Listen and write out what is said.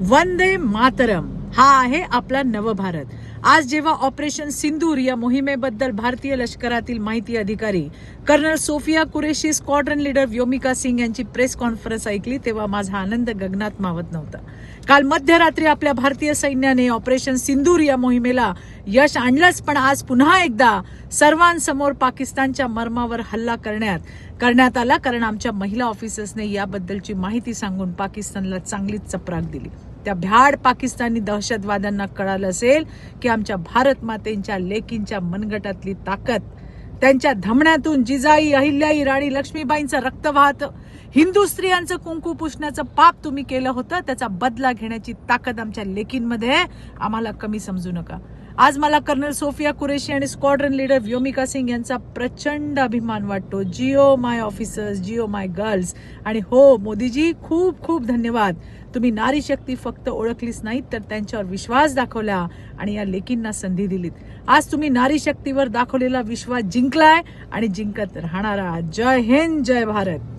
वंदे मातरम हा आहे आपला नवभारत. आज जेव्हा ऑपरेशन सिंदूर या मोहिमेबद्दल भारतीय लष्करातील माहिती अधिकारी colonel Sofiya Qureshi, squadron leader Vyomika Singh यांची प्रेस कॉन्फरन्स ऐकली तेव्हा माझा आनंद गगनात मावत नव्हता. काल मध्यरात्री आपल्या भारतीय सैन्याने ऑपरेशन सिंदूर या मोहिमेला यश आणलंच, पण आज पुन्हा एकदा सर्वांसमोर पाकिस्तानच्या मर्मावर हल्ला करण्यात आला, कारण आमच्या महिला ऑफिसर्सने याबद्दलची माहिती सांगून पाकिस्तानला चांगलीच चपराक दिली. त्या भ्याड पाकिस्तानी दहशतवाद्यांना कळालं असेल की आमच्या भारत मातेंच्या लेकींच्या मनगटातली ताकद, त्यांच्या धमण्यातून जिजाई, अहिल्याई, राणी लक्ष्मीबाईंचं रक्त वाहतं. हिंदू स्त्रियांचं कुंकू पुसण्याचं पाप तुम्ही केलं होतं, त्याचा बदला घेण्याची ताकद आमच्या लेकींमध्ये आहे. आम्हाला कमी समजू नका. आज मला कर्नल सोफिया कुरेशी आणि स्क्वॉड्रन लीडर व्योमिका सिंग यांचा प्रचंड अभिमान वाटतो. जिओ माय ऑफिसर्स, जिओ माय गर्ल्स. आणि हो मोदीजी, खूप खूप धन्यवाद. तुम्ही नारी शक्ती फक्त ओळखलीच नाहीत, तर त्यांच्यावर विश्वास दाखवला आणि या लेकींना संधी दिलीत. आज तुम्ही नारी शक्तीवर दाखवलेला विश्वास जिंकलाय आणि जिंकत राहणार आहात. जय हिंद, जय भारत.